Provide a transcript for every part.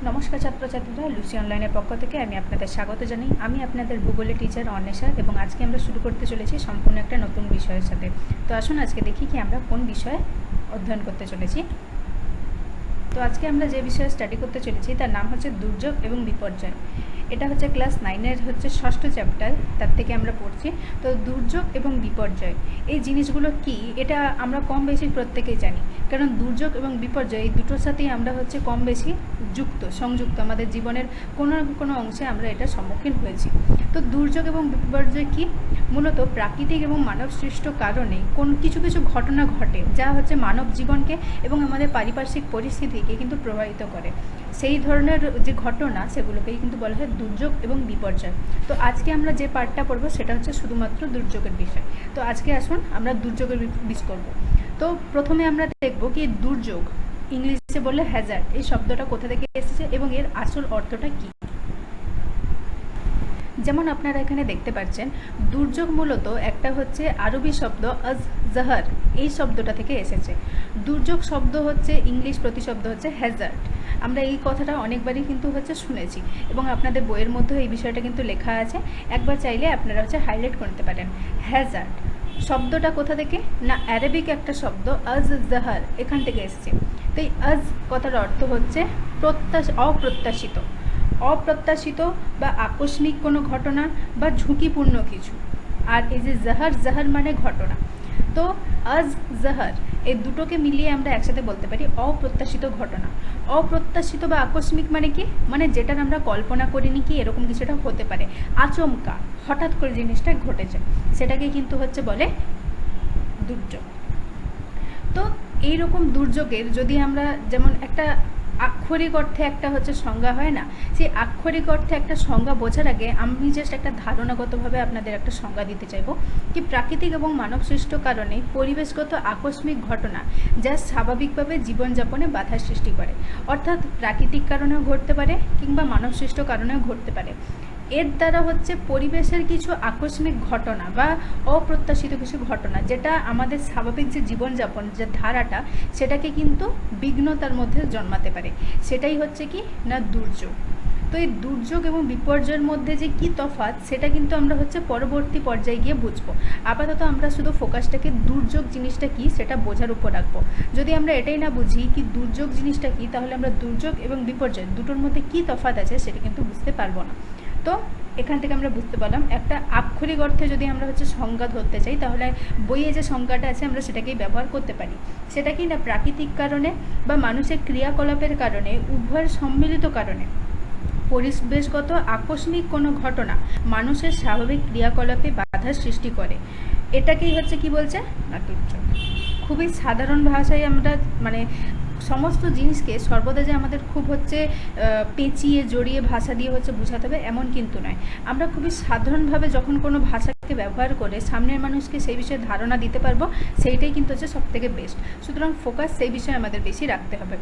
নমস্কার ছাত্রছাত্রীরা, লুসি অনলাইনের পক্ষ থেকে আমি আপনাদের স্বাগত জানাই। আমি আপনাদের ভূগোলের টিচার অন্বেষা এবং আজকে আমরা শুরু করতে চলেছি সম্পূর্ণ একটা নতুন বিষয়ের সাথে। তো আসুন আজকে দেখি কি আমরা কোন বিষয়ে অধ্যয়ন করতে চলেছি। তো আজকে আমরা যে বিষয়ে স্টাডি করতে চলেছি তার নাম হচ্ছে দুর্যোগ এবং বিপর্যয়। এটা হচ্ছে ক্লাস 9-এর হচ্ছে 6ষ্ঠ চ্যাপ্টার, তার থেকে আমরা পড়ছি। তো দুর্যোগ এবং বিপর্যয় এই জিনিসগুলো কি, এটা আমরা কম বেশি প্রত্যেকেই জানি, কারণ দুর্যোগ এবং বিপর্যয় এই দুটোর সাথেই আমরা হচ্ছে কম বেশি সংযুক্ত আমাদের জীবনের কোনো না কোনো অংশে আমরা এটার সম্মুখীন হয়েছি। তো দুর্যোগ এবং বিপর্যয় কি, মূলত প্রাকৃতিক এবং মানব সৃষ্ট কারণে কিছু কিছু ঘটনা ঘটে যা হচ্ছে মানব জীবনকে এবং আমাদের পারিপার্শ্বিক পরিস্থিতিকে কিন্তু প্রভাবিত করে। সেই ধরনের যে ঘটনা সেগুলোকেই কিন্তু বলা হয় দুর্যোগ এবং বিপর্যয়। তো আজকে আমরা যে পার্টটা পড়বো সেটা হচ্ছে শুধুমাত্র দুর্যোগের বিষয়। তো আজকে আসুন আমরা দুর্যোগের বিষয় করব। তো প্রথমে আমরা দেখব কি দুর্যোগ, ইংলিশে বললে হ্যাজার্ড, এই শব্দটা কোথা থেকে এসেছে এবং এর আসল অর্থটা কী। যেমন আপনারা এখানে দেখতে পাচ্ছেন, দুর্যোগ মূলত একটা হচ্ছে আরবি শব্দ আজ জাহার, এই শব্দটা থেকে এসেছে। দুর্যোগ শব্দ হচ্ছে ইংলিশ প্রতিশব্দ হচ্ছে হ্যাজার্ড। আমরা এই কথাটা অনেকবারই কিন্তু হচ্ছে শুনেছি এবং আপনাদের বইয়ের মধ্যেও এই বিষয়টা কিন্তু লেখা আছে। একবার চাইলে আপনারা হচ্ছে হাইলাইট করতে পারেন। হ্যাজার্ড শব্দটা কোথা থেকে না, অ্যারাবিক একটা শব্দ আজ জাহার, এখান থেকে এসেছে। তো এই আজ কথার অর্থ হচ্ছে অপ্রত্যাশিত বা আকস্মিক কোনো ঘটনা বা ঝুঁকিপূর্ণ কিছু। আর এই যে জাহার মানে ঘটনা। তো আজ জাহার এই দুটোকে মিলিয়ে আমরা একসাথে বলতে পারি অপ্রত্যাশিত ঘটনা। অপ্রত্যাশিত বা আকস্মিক মানে কি, মানে যেটার আমরা কল্পনা করিনি কি এরকম কিছুটা হতে পারে, আচমকা হঠাৎ করে জিনিসটা ঘটেছে, সেটাকে কিন্তু হচ্ছে বলে দুর্যোগ। তো এইরকম দুর্যোগের যদি আমরা যেমন একটা আক্ষরিক অর্থে একটা হচ্ছে সংজ্ঞা হয় না, সেই আক্ষরিক অর্থে একটা সংজ্ঞা বোঝার আগে আমি জাস্ট একটা ধারণাগতভাবে আপনাদের একটা সংজ্ঞা দিতে চাইব কি প্রাকৃতিক এবং মানবসৃষ্ট কারণে পরিবেশগত আকস্মিক ঘটনা যা স্বাভাবিকভাবে জীবনযাপনে বাধার সৃষ্টি করে। অর্থাৎ প্রাকৃতিক কারণেও ঘটতে পারে কিংবা মানবসৃষ্ট কারণেও ঘটতে পারে। এর দ্বারা হচ্ছে পরিবেশের কিছু আকস্মিক ঘটনা বা অপ্রত্যাশিত কিছু ঘটনা যেটা আমাদের স্বাভাবিক যে জীবনযাপন যে ধারাটা সেটাকে কিন্তু বিঘ্নতার মধ্যে জন্মাতে পারে, সেটাই হচ্ছে কি না দুর্যোগ। তো এই দুর্যোগ এবং বিপর্যয়ের মধ্যে যে কি তফাৎ সেটা কিন্তু আমরা হচ্ছে পরবর্তী পর্যায়ে গিয়ে বুঝবো। আপাতত আমরা শুধু ফোকাসটাকে দুর্যোগ জিনিসটা কি সেটা বোঝার উপর রাখবো। যদি আমরা এটাই না বুঝি কি দুর্যোগ জিনিসটা কি, তাহলে আমরা দুর্যোগ এবং বিপর্যয় দুটোর মধ্যে কি তফাৎ আছে সেটা কিন্তু বুঝতে পারবো না। তো এখান থেকে আমরা বুঝতে পারলাম একটা আক্ষরিক অর্থে যদি আমরা হচ্ছে সংজ্ঞা ধরতে চাই তাহলে বইয়ে যে সংজ্ঞাটা আছে আমরা সেটাকেই ব্যবহার করতে পারি। সেটা কি না, প্রাকৃতিক কারণে বা মানুষের ক্রিয়াকলাপের কারণে উভয়ের সম্মিলিত কারণে পরিবেশগত আকস্মিক কোনো ঘটনা মানুষের স্বাভাবিক ক্রিয়াকলাপে বাধার সৃষ্টি করে, এটাকেই হচ্ছে কি বলছে না দুর্যোগ। খুবই সাধারণ ভাষায় আমরা মানে সমস্ত জিনিসকে সর্বদা যে আমাদের খুব হচ্ছে পেঁচিয়ে জড়িয়ে ভাষা দিয়ে হচ্ছে বোঝাতে হবে এমন কিন্তু নয়। আমরা খুবই সাধারণভাবে যখন কোনো ভাষাকে ব্যবহার করে সামনের মানুষকে সেই বিষয়ে ধারণা দিতে পারবো, সেইটাই কিন্তু হচ্ছে সবথেকে বেস্ট। সুতরাং ফোকাস সেই বিষয়ে আমাদের বেশি রাখতে হবে।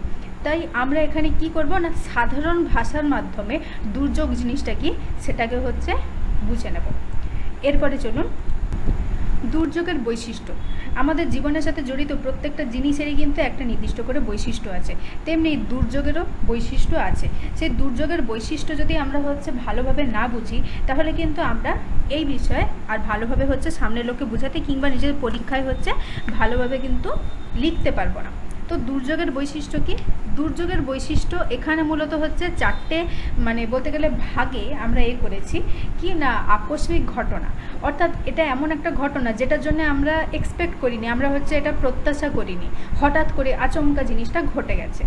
তাই আমরা এখানে কি করব না, সাধারণ ভাষার মাধ্যমে দুর্যোগ জিনিসটা কি সেটাকে হচ্ছে বুঝে নেব। এরপরে চলুন, দুর্যোগের বৈশিষ্ট্য। আমাদের জীবনের সাথে জড়িত প্রত্যেকটা জিনিসেরই কিন্তু একটা নির্দিষ্ট করে বৈশিষ্ট্য আছে, তেমনি দুর্যোগেরও বৈশিষ্ট্য আছে। সেই দুর্যোগের বৈশিষ্ট্য যদি আমরা হচ্ছে ভালোভাবে না বুঝি তাহলে কিন্তু আমরা এই বিষয়ে আর ভালোভাবে হচ্ছে সামনের লোককে বোঝাতে কিংবা নিজের পরীক্ষায় হচ্ছে ভালোভাবে কিন্তু লিখতে পারবো না। তো দুর্যোগের বৈশিষ্ট্য কি, দুর্যোগের বৈশিষ্ট্য এখানে মূলত হচ্ছে চারটে মানে বলতে গেলে ভাগে আমরা করেছি কি না, আকস্মিক ঘটনা, অর্থাৎ এটা এমন একটা ঘটনা যেটার জন্য আমরা এক্সপেক্ট করিনি, আমরা হচ্ছে এটা প্রত্যাশা করিনি, হঠাৎ করে আচমকা জিনিসটা ঘটে গেছে,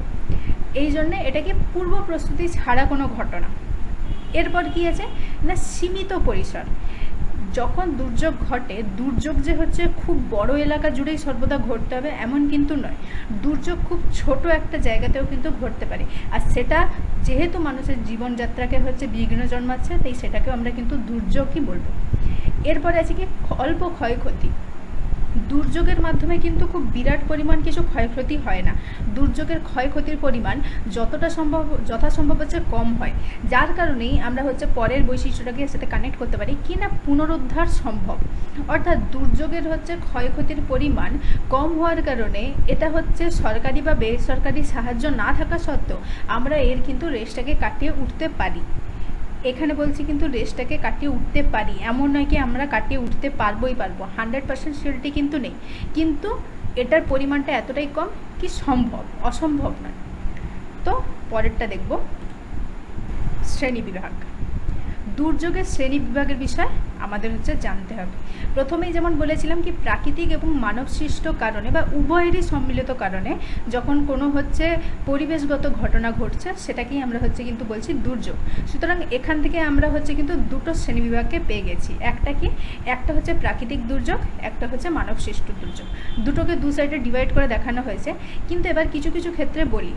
এই জন্যে এটাকে পূর্ব প্রস্তুতি ছাড়া কোনো ঘটনা। এরপর কি আছে না, সীমিত পরিসর। যখন দুর্যোগ ঘটে, দুর্যোগ যে হচ্ছে খুব বড় এলাকা জুড়েই সর্বদা ঘটতে হবে এমন কিন্তু নয়, দুর্যোগ খুব ছোট একটা জায়গাতেও কিন্তু ঘটতে পারে। আর সেটা যেহেতু মানুষের জীবনযাত্রাকে হচ্ছে বিঘ্ন জন্মাচ্ছে, তাই সেটাকেও আমরা কিন্তু দুর্যোগই বলবো। এরপরে আছে কি অল্প ক্ষয়ক্ষতি। দুর্যোগের মাধ্যমে কিন্তু খুব বিরাট পরিমাণ কিছু ক্ষয়ক্ষতি হয় না, দুর্যোগের ক্ষয়ক্ষতির পরিমাণ যথাসম্ভব হচ্ছে কম হয়, যার কারণেই আমরা হচ্ছে পরের বৈশিষ্ট্যটাকে সাথে কানেক্ট করতে পারি কি না পুনরুদ্ধার সম্ভব। অর্থাৎ দুর্যোগের হচ্ছে ক্ষয়ক্ষতির পরিমাণ কম হওয়ার কারণে এটা হচ্ছে সরকারি বা বেসরকারি সাহায্য না থাকা সত্ত্বেও আমরা এর কিন্তু রেসটাকে কাটিয়ে উঠতে পারি। এখানে বলছি কিন্তু রেসটাকে কাটিয়ে উঠতে পারি, এমন নয় কি আমরা কাটিয়ে উঠতে পারবো 100% সিওরিটি কিন্তু নেই, কিন্তু এটার পরিমাণটা এতটাই কম কি অসম্ভব নয়। তো পরেরটা দেখব শ্রেণীবিভাগ। দুর্যোগের শ্রেণীবিভাগের বিষয় আমাদের হচ্ছে জানতে হবে। প্রথমেই যেমন বলেছিলাম কি প্রাকৃতিক এবং মানবসৃষ্ট কারণে বা উভয়েরই সম্মিলিত কারণে যখন কোনো হচ্ছে পরিবেশগত ঘটনা ঘটছে সেটাকেই আমরা হচ্ছে কিন্তু বলছি দুর্যোগ। সুতরাং এখান থেকে আমরা হচ্ছে কিন্তু দুটো শ্রেণীবিভাগকে পেয়ে গেছি, একটা হচ্ছে প্রাকৃতিক দুর্যোগ, একটা হচ্ছে মানবসৃষ্ট দুর্যোগ। দুটোকে দু সাইডে ডিভাইড করে দেখানো হয়েছে। কিন্তু এবার কিছু কিছু ক্ষেত্রে বলি,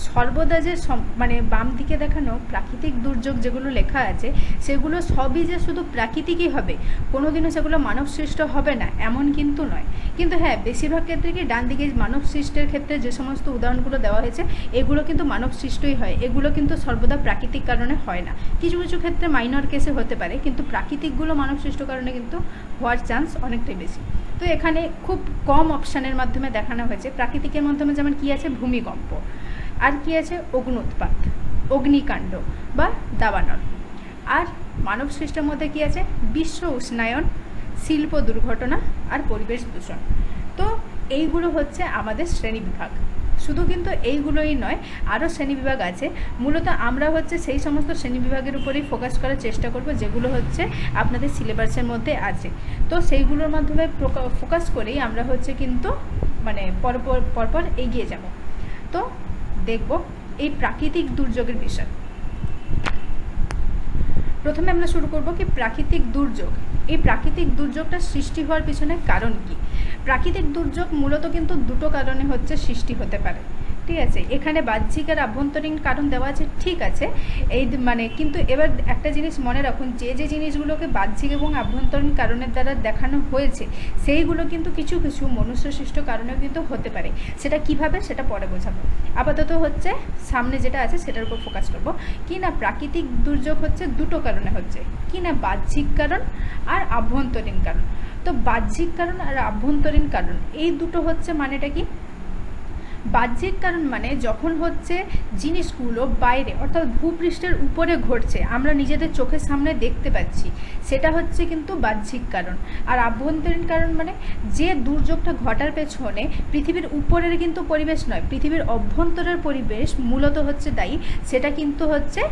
সর্বদা যে মানে বাম দিকে দেখানো প্রাকৃতিক দুর্যোগ যেগুলো লেখা আছে সেগুলো সবই যে শুধু প্রাকৃতিকই হবে, কোনোদিনও সেগুলো মানব সৃষ্ট হবে না এমন কিন্তু নয়। কিন্তু হ্যাঁ, বেশিরভাগ ক্ষেত্রে কি ডান দিকে মানব সৃষ্টের ক্ষেত্রে যে সমস্ত উদাহরণগুলো দেওয়া হয়েছে এগুলো কিন্তু মানব সৃষ্টই হয়, এগুলো কিন্তু সর্বদা প্রাকৃতিক কারণে হয় না। কিছু কিছু ক্ষেত্রে মাইনর কেসে হতে পারে, কিন্তু প্রাকৃতিকগুলো মানব সৃষ্ট কারণে কিন্তু হওয়ার চান্স অনেকটাই বেশি। তো এখানে খুব কম অপশানের মাধ্যমে দেখানো হয়েছে। প্রাকৃতিকের মাধ্যমে যেমন কী আছে, ভূমিকম্প, আর কি আছে অগ্নুৎপাত, অগ্নিকাণ্ড বা দাবানল। আর মানব সৃষ্টির মধ্যে কি আছে, বিশ্ব উষ্ণায়ন, শিল্প দুর্ঘটনা আর পরিবেশ দূষণ। তো এইগুলো হচ্ছে আমাদের শ্রেণীবিভাগ। শুধু কিন্তু এইগুলোই নয়, আরও শ্রেণীবিভাগ আছে। মূলত আমরা হচ্ছে সেই সমস্ত শ্রেণীবিভাগের উপরেই ফোকাস করার চেষ্টা করব যেগুলো হচ্ছে আপনাদের সিলেবাসের মধ্যে আছে। তো সেইগুলোর মাধ্যমে ফোকাস করেই আমরা হচ্ছে কিন্তু মানে পরপর এগিয়ে যাব। তো দেখব এই প্রাকৃতিক দুর্যোগের বিষয়। প্রথমে আমরা শুরু করব কি প্রাকৃতিক দুর্যোগ। এই প্রাকৃতিক দুর্যোগটা সৃষ্টি হওয়ার পিছনে কারণ কি? প্রাকৃতিক দুর্যোগ মূলত কিন্তু দুটো কারণে হচ্ছে সৃষ্টি হতে পারে, ঠিক আছে। এখানে বাহ্যিক আর আভ্যন্তরীণ কারণ দেওয়া আছে, ঠিক আছে। এই মানে কিন্তু এবার একটা জিনিস মনে রাখুন, যে যে জিনিসগুলোকে বাহ্যিক এবং আভ্যন্তরীণ কারণের দ্বারা দেখানো হয়েছে সেইগুলো কিন্তু কিছু কিছু মনুষ্যসৃষ্ট কারণেও কিন্তু হতে পারে। সেটা কিভাবে সেটা পরে বোঝাবো। আপাতত হচ্ছে সামনে যেটা আছে সেটার উপর ফোকাস করব। কি না প্রাকৃতিক দুর্যোগ হচ্ছে দুটো কারণে হচ্ছে, কি না বাহ্যিক কারণ আর আভ্যন্তরীণ কারণ। তো বাহ্যিক কারণ আর আভ্যন্তরীণ কারণ এই দুটো হচ্ছে মানেটা কি? বাহ্যিক কারণ মানে যখন হচ্ছে জিনিসগুলো বাইরে অর্থাৎ ভূপৃষ্ঠের উপরে ঘটছে, আমরা নিজেদের চোখের সামনে দেখতে পাচ্ছি, সেটা হচ্ছে কিন্তু বাহ্যিক কারণ। আর আভ্যন্তরীণ কারণ মানে যে দুর্যোগটা ঘটার পেছনে পৃথিবীর উপরের কিন্তু পরিবেশ নয়, পৃথিবীর অভ্যন্তরের পরিবেশ মূলত হচ্ছে দায়ী, সেটা কিন্তু হচ্ছে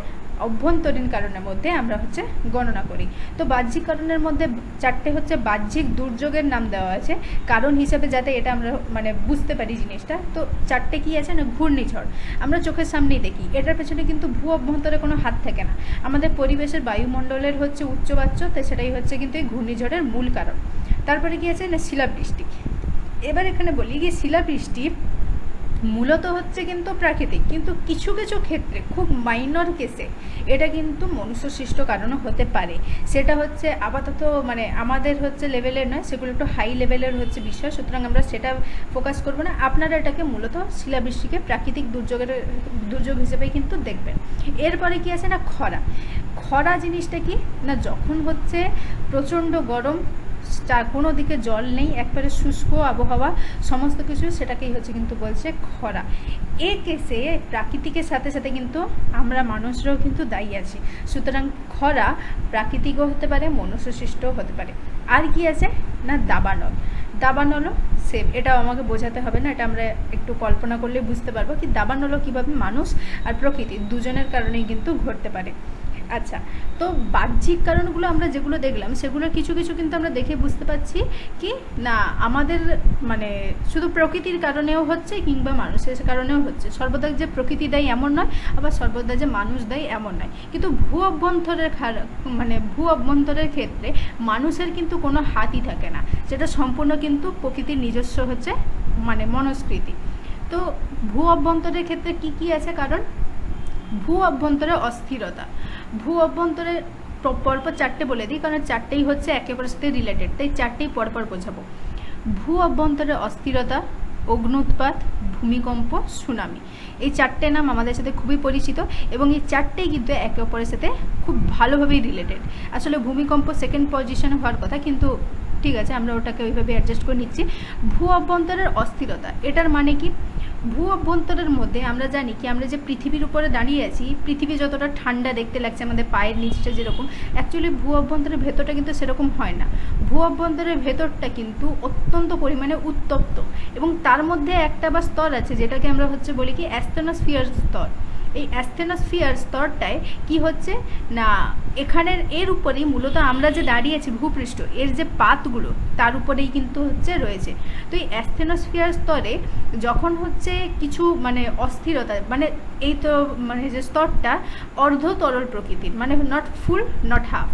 অভ্যন্তরীণ কারণের মধ্যে আমরা হচ্ছে গণনা করি। তো বাহ্যিক কারণের মধ্যে চারটে হচ্ছে বাহ্যিক দুর্যোগের নাম দেওয়া আছে কারণ হিসেবে, যাতে এটা আমরা মানে বুঝতে পারি জিনিসটা। তো চারটে কি আছে না, ঘূর্ণিঝড় আমরা চোখের সামনেই দেখি, এটার পেছনে কিন্তু ভূ অভ্যন্তরে কোনো হাত থাকে না, আমাদের পরিবেশের বায়ুমণ্ডলের হচ্ছে উচ্চবাচ্য, তাই সেটাই হচ্ছে কিন্তু এই ঘূর্ণিঝড়ের মূল কারণ। তারপরে কি আছে না, শিলাবৃষ্টি। এবার এখানে বলি যে শিলাবৃষ্টি মূলত হচ্ছে কিন্তু প্রাকৃতিক, কিন্তু কিছু কিছু ক্ষেত্রে খুব মাইনর কেসে এটা কিন্তু মনুষ্যসৃষ্ট কারণও হতে পারে। সেটা হচ্ছে আপাতত মানে আমাদের হচ্ছে লেভেলের নয়, সেগুলো একটু হাই লেভেলের হচ্ছে বিষয়, সুতরাং আমরা সেটা ফোকাস করব না। আপনারা এটাকে মূলত শিলাবৃষ্টিকে প্রাকৃতিক দুর্যোগ হিসেবেই কিন্তু দেখবেন। এরপরে কি আছে না, খরা জিনিসটা কি না, যখন হচ্ছে প্রচণ্ড গরম, কোনো দিকে জল নেই, একবারে শুষ্ক আবহাওয়া, সমস্ত কিছু সেটাকেই হচ্ছে কিন্তু বলছে খরা। এই কেসে প্রাকৃতিকের সাথে সাথে কিন্তু আমরা মানুষরাও কিন্তু দায়ী আছি, সুতরাং খরা প্রাকৃতিকও হতে পারে, মনুষ্যসৃষ্টও হতে পারে। আর কি আছে না, দাবানলও সেম, এটাও আমাকে বোঝাতে হবে না, এটা আমরা একটু কল্পনা করলে বুঝতে পারবো কি দাবানলও কীভাবে মানুষ আর প্রকৃতি দুজনের কারণেই কিন্তু ঘটতে পারে। আচ্ছা, তো বাহ্যিক কারণগুলো আমরা যেগুলো দেখলাম সেগুলোর কিছু কিছু কিন্তু আমরা দেখে বুঝতে পারছি কি না আমাদের মানে শুধু প্রকৃতির কারণেও হচ্ছে কিংবা মানুষের কারণেও হচ্ছে। সর্বদা যে প্রকৃতি দায়ী এমন নয়, আবার সর্বদা যে মানুষ দায়ী এমন নয়। কিন্তু ভূ অভ্যন্তরের ক্ষেত্রে মানুষের কিন্তু কোনো হাতই থাকে না, যেটা সম্পূর্ণ কিন্তু প্রকৃতির নিজস্ব হচ্ছে মানে মনস্কৃতি। তো ভূ অভ্যন্তরের ক্ষেত্রে কি কি আছে কারণ? ভূ অভ্যন্তরে অস্থিরতা, ভূ অভ্যন্তরে পরপর চারটে বলে দিই, কারণ চারটেই হচ্ছে একেবারে সাথে রিলেটেড, তাই চারটেই পরপর বোঝাবো। ভূ অভ্যন্তরে অস্থিরতা, অগ্ন্যুৎপাত, ভূমিকম্প, সুনামি। এই চারটে নাম আমাদের সাথে খুবই পরিচিত এবং এই চারটেই কিন্তু একে অপরের সাথে খুব ভালোভাবেই রিলেটেড। আসলে ভূমিকম্প সেকেন্ড পজিশনে হওয়ার কথা, কিন্তু ঠিক আছে আমরা ওটাকে ওইভাবে অ্যাডজাস্ট করে নিচ্ছি। ভূ অভ্যন্তরের অস্থিরতা, এটার মানে কি? ভূ অভ্যন্তরের মধ্যে আমরা জানি কি, আমরা যে পৃথিবীর উপরে দাঁড়িয়ে আছি, পৃথিবী যতটা ঠান্ডা দেখতে লাগছে আমাদের পায়ের নিচটা যেরকম, অ্যাকচুয়ালি ভূ অভ্যন্তরের ভেতরটা কিন্তু সেরকম হয় না। ভূ অভ্যন্তরের ভেতরটা কিন্তু অত্যন্ত পরিমাণে উত্তপ্ত এবং তার মধ্যে একটা বা স্তর আছে যেটাকে আমরা বলি কি অ্যাস্টেনোস্ফিয়ার স্তর। এই অ্যাস্টেনোস্ফিয়ার স্তরটায় কি হচ্ছে না, এখানের এর উপরেই মূলত আমরা যে দাঁড়িয়ে আছি ভূপৃষ্ঠ, এর যে পাতগুলো তার উপরেই কিন্তু রয়েছে। তো এই অ্যাস্টেনোস্ফিয়ার স্তরে যখন কিছু অস্থিরতা, এই তো যে স্তরটা অর্ধ তরল প্রকৃতির, not full not half,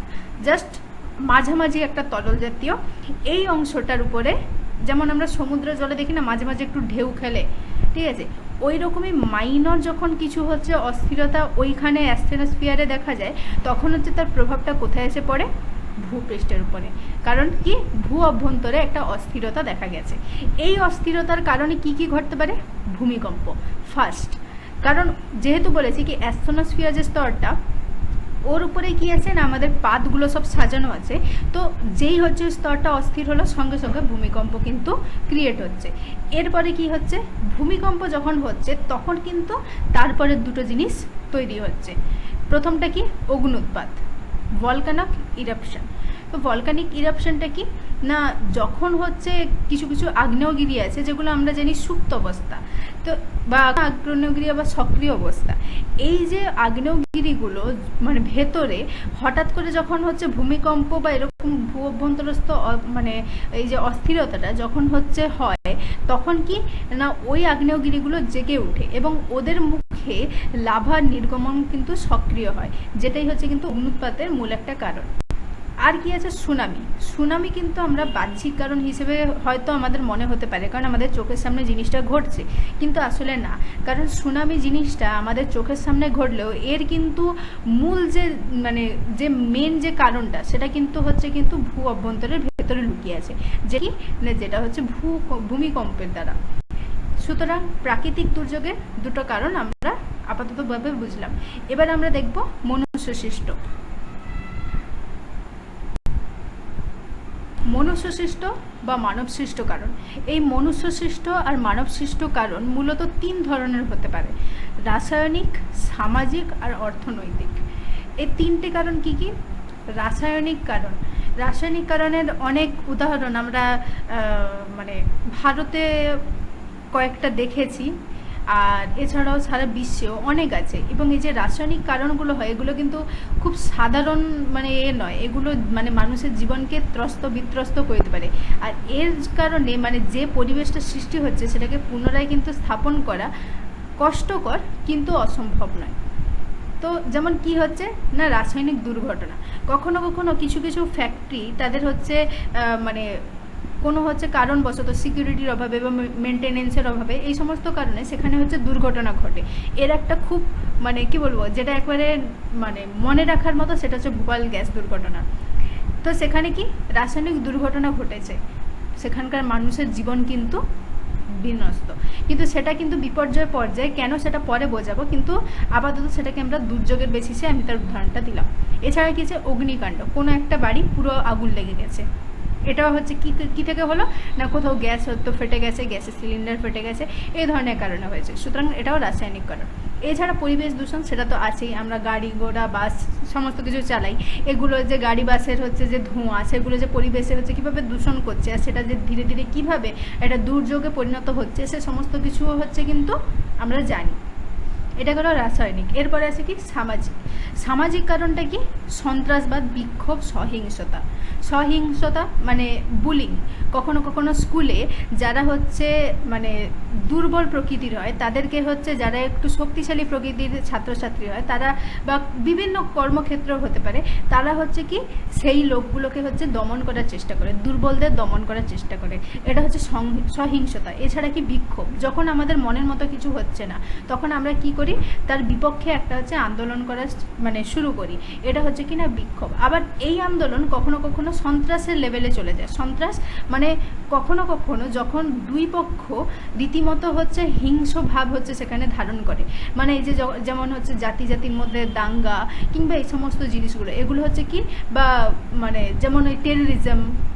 just মাঝামাঝি একটা তরল জাতীয়, এই অংশটার উপরে যেমন আমরা সমুদ্র জলে দেখি না মাঝে মাঝে একটু ঢেউ খেলে, ঠিক আছে, ওই রকমই মাইনর যখন কিছু অস্থিরতা ওইখানে অ্যাস্টেনোস্ফিয়ারে দেখা যায়, তখন তার প্রভাবটা কোথায় এসে পড়ে? ভূপৃষ্ঠের উপরে। কারণ কি? ভূ অভ্যন্তরে একটা অস্থিরতা দেখা গেছে। এই অস্থিরতার কারণে কি কি ঘটতে পারে? ভূমিকম্প ফার্স্ট। কারণ যেহেতু বলেছি কি অ্যাস্টেনোস্ফিয়ার যে স্তরটা, ওর উপরে কি আছে না আমাদের পাতগুলো সব সাজানো আছে, তো যেই স্তরটা অস্থির হলো সঙ্গে সঙ্গে ভূমিকম্প কিন্তু ক্রিয়েট হচ্ছে। এরপরে কি হচ্ছে? ভূমিকম্প যখন হচ্ছে তখন কিন্তু তারপরে দুটো জিনিস তৈরি হচ্ছে। প্রথমটা কি? অগ্ন্যুৎপাত, ভলকানিক ইরাপশন। তো ভলকানিক ইরাপশনটা কি না, যখন কিছু কিছু আগ্নেয়গিরি আছে যেগুলো আমরা জানি সুপ্ত অবস্থা, তো বা আগ্নেয়গিরি বা সক্রিয় অবস্থা, এই যে আগ্নেয়গিরিগুলো ভেতরে হঠাৎ করে যখন ভূমিকম্প বা এরকম ভূ অভ্যন্তরস্থ এই যে অস্থিরতাটা যখন হয়, তখন কি না ওই আগ্নেয়গিরিগুলো জেগে ওঠে এবং ওদের মুখে লাভার নির্গমন কিন্তু সক্রিয় হয়, যেটাই কিন্তু অগ্ন্যুৎপাতের মূল একটা কারণ। আর কি আছে? সুনামি। সুনামি কিন্তু আমরা বাহ্যিক কারণ হিসেবে হয়তো আমাদের মনে হতে পারে, কারণ আমাদের চোখের সামনে জিনিসটা ঘটছে, কিন্তু আসলে না। কারণ সুনামি জিনিসটা আমাদের চোখের সামনে ঘটলেও এর কিন্তু মূল যে মেন যে কারণটা, সেটা কিন্তু কিন্তু ভূ অভ্যন্তরের ভেতরে লুকিয়ে আছে, যেটা ভূমিকম্পের দ্বারা। সুতরাং প্রাকৃতিক দুর্যোগের দুটো কারণ আমরা আপাততভাবে বুঝলাম। এবার আমরা দেখব মনুষ্যসৃষ্ট। মনুষ্যসৃষ্ট বা মানবসৃষ্ট কারণ। এই মনুষ্যসৃষ্ট আর মানবসৃষ্ট কারণ মূলত তিন ধরনের হতে পারে: রাসায়নিক, সামাজিক আর অর্থনৈতিক। এই তিনটে কারণ কি কি? রাসায়নিক কারণ। রাসায়নিক কারণের অনেক উদাহরণ আমরা ভারতে কয়েকটা দেখেছি, আর এছাড়াও সারা বিশ্বেও অনেক আছে। এবং এই যে রাসায়নিক কারণগুলো হয়, এগুলো কিন্তু খুব সাধারণ নয়, এগুলো মানুষের জীবনকে ত্রস্ত বিত্রস্ত করে দিতে পারে। আর এর কারণে যে পরিবেশটা সৃষ্টি হচ্ছে সেটাকে পুনরায় কিন্তু স্থাপন করা কষ্টকর কিন্তু অসম্ভব নয়। তো যেমন কি হচ্ছে না, রাসায়নিক দুর্ঘটনা। কখনো কখনো কিছু কিছু ফ্যাক্টরি তাদের কোনো কারণবশত সিকিউরিটির অভাবে বা মেনটেনেন্সের অভাবে, এই সমস্ত কারণে সেখানে দুর্ঘটনা ঘটে। এর একটা খুব কি বলবো, যেটা একবারে মনে রাখার মতো, সেটা হচ্ছে ভোপাল গ্যাস দুর্ঘটনা। তো সেখানে কি রাসায়নিক দুর্ঘটনা ঘটেছে, সেখানকার মানুষের জীবন কিন্তু বিনষ্ট, কিন্তু সেটা কিন্তু বিপর্যয় পর্যায়ে কেন সেটা পরে বোঝাবো, কিন্তু আপাতত সেটাকে আমরা দুর্যোগের বেসিসে আমি তার উদাহরণটা দিলাম। এছাড়া কি আছে? অগ্নিকাণ্ড। কোনো একটা বাড়ি পুরো আগুন লেগে গেছে, এটাও কি থেকে হলো না, কোথাও গ্যাস হয়তো ফেটে গেছে, গ্যাসের সিলিন্ডার ফেটে গেছে, এই ধরনের কারণে হয়েছে। সুতরাং এটাও রাসায়নিক কারণ। এছাড়া পরিবেশ দূষণ, সেটা তো আছেই। আমরা গাড়ি ঘোড়া বাস সমস্ত কিছু চালাই, এগুলো যে গাড়ি বাসের যে ধোঁয়া, সেগুলো যে পরিবেশের কীভাবে দূষণ করছে, আর সেটা যে ধীরে ধীরে কীভাবে একটা দুর্যোগে পরিণত হচ্ছে, সে সমস্ত কিছু কিন্তু আমরা জানি। এটা গেল রাসায়নিক। এরপরে আছে কি? সামাজিক। সামাজিক কারণটা কি? সন্ত্রাসবাদ, বিক্ষোভ, সহিংসতা। সহিংসতা বুলিং। কখনো কখনো স্কুলে যারা দুর্বল প্রকৃতির হয়, তাদেরকে যারা একটু শক্তিশালী প্রকৃতির ছাত্রছাত্রী হয়, তারা বা বিভিন্ন কর্মক্ষেত্র হতে পারে, তারা কি সেই লোকগুলোকে দমন করার চেষ্টা করে, দুর্বলদের দমন করার চেষ্টা করে। এটা সহিংসতা। এছাড়া কি? বিক্ষোভ। যখন আমাদের মনের মতো কিছু হচ্ছে না, তখন আমরা কি করি? করি, তার বিপক্ষে একটা হচ্ছে আন্দোলন করা মানে শুরু করি, এটা হচ্ছে কি না বিক্ষোভ। আবার এই আন্দোলন কখনো কখনো সন্ত্রাসের লেভেলে চলে যায়। সন্ত্রাস মানে কখনো কখনো যখন দুই পক্ষ রীতিমতো হচ্ছে হিংস্র ভাব হচ্ছে সেখানে ধারণ করে, মানে এই যে যেমন হচ্ছে জাতি জাতির মধ্যে দাঙ্গা কিংবা এই সমস্ত জিনিসগুলো, এগুলো হচ্ছে কি, বা মানে যেমন ওই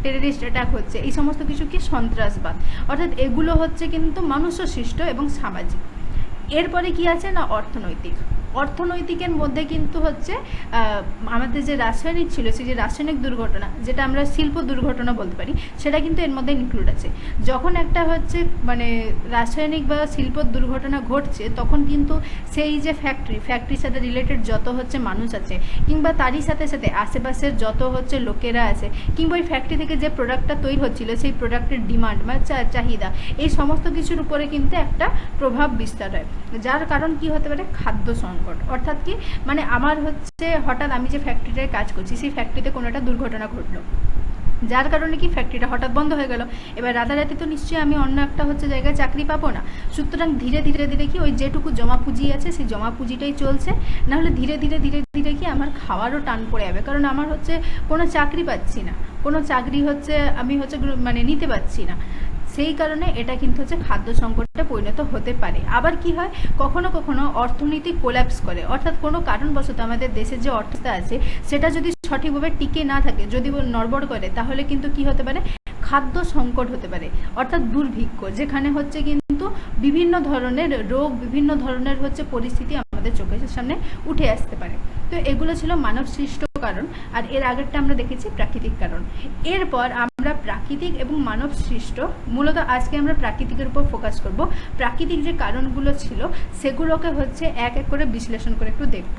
টেররিস্ট অ্যাটাক হচ্ছে, এই সমস্ত কিছু কি সন্ত্রাসবাদ, অর্থাৎ এগুলো হচ্ছে কিন্তু মানুষ সৃষ্ট এবং সামাজিক। এরপরে কি আছে না অর্থনৈতিকের মধ্যে কিন্তু হচ্ছে আমাদের যে রাসায়নিক ছিল, সেই যে রাসায়নিক দুর্ঘটনা, যেটা আমরা শিল্প দুর্ঘটনা বলতে পারি, সেটা কিন্তু এর মধ্যে ইনক্লুড আছে। যখন একটা হচ্ছে মানে রাসায়নিক বা শিল্প দুর্ঘটনা ঘটছে, তখন কিন্তু সেই যে ফ্যাক্টরির সাথে রিলেটেড যত হচ্ছে মানুষ আছে, কিংবা তারই সাথে সাথে আশেপাশের যত হচ্ছে লোকেরা আছে, কিংবা ওই ফ্যাক্টরি থেকে যে প্রোডাক্টটা তৈরি হচ্ছিল সেই প্রোডাক্টের ডিমান্ড বা চাহিদা, এই সমস্ত কিছুর উপরে কিন্তু একটা প্রভাব বিস্তার হয়। যার কারণ কি হতে পারে, খাদ্য সংকট। অর্থাৎ কি, মানে আমার হচ্ছে হঠাৎ আমি যে ফ্যাক্টরিটায় কাজ করছি, সেই ফ্যাক্টরিতে কোনো একটা দুর্ঘটনা ঘটলো, যার কারণে কি ফ্যাক্টরিটা হঠাৎ বন্ধ হয়ে গেল। এবার রাতারাতি তো নিশ্চয়ই আমি অন্য একটা হচ্ছে জায়গায় চাকরি পাবো না। সুতরাং ধীরে ধীরে ধীরে কি ওই যেটুকু জমা পুঁজি আছে, সেই জমা পুঁজিটাই চলছে, নাহলে ধীরে ধীরে ধীরে ধীরে কি আমার খাওয়ারও টান পড়ে যাবে, কারণ আমার হচ্ছে কোনো চাকরি পাচ্ছি না, কোনো চাকরি হচ্ছে আমি হচ্ছে মানে নিতে পারছি না। সেই কারণে এটা কিন্তু হচ্ছে খাদ্য সংকটে পরিণত হতে পারে। আবার কি হয়, কখনো কখনো অর্থনীতি কোল্যাপস করে, অর্থাৎ কোনো কারণবশত আমাদের দেশের যে অর্থনীতি আছে সেটা যদি সঠিকভাবে টিকে না থাকে, যদি নড়বড় করে, তাহলে কিন্তু কি হতে পারে, খাদ্য সংকট হতে পারে, অর্থাৎ দুর্ভিক্ষ, যেখানে হচ্ছে কিন্তু বিভিন্ন ধরনের রোগ, বিভিন্ন ধরনের হচ্ছে পরিস্থিতি আমাদের চোখের সামনে উঠে আসতে পারে। তো এগুলো ছিল মানব সৃষ্ট কারণ, আর এর আগেরটা আমরা দেখেছি প্রাকৃতিক কারণ। এরপর আমরা প্রাকৃতিক এবং মানব সৃষ্ট, মূলত আজকে আমরা প্রাকৃতিকের উপর ফোকাস করব। প্রাকৃতিক যে কারণগুলো ছিল সেগুলোকে হচ্ছে এক এক করে বিশ্লেষণ করে একটু দেখব।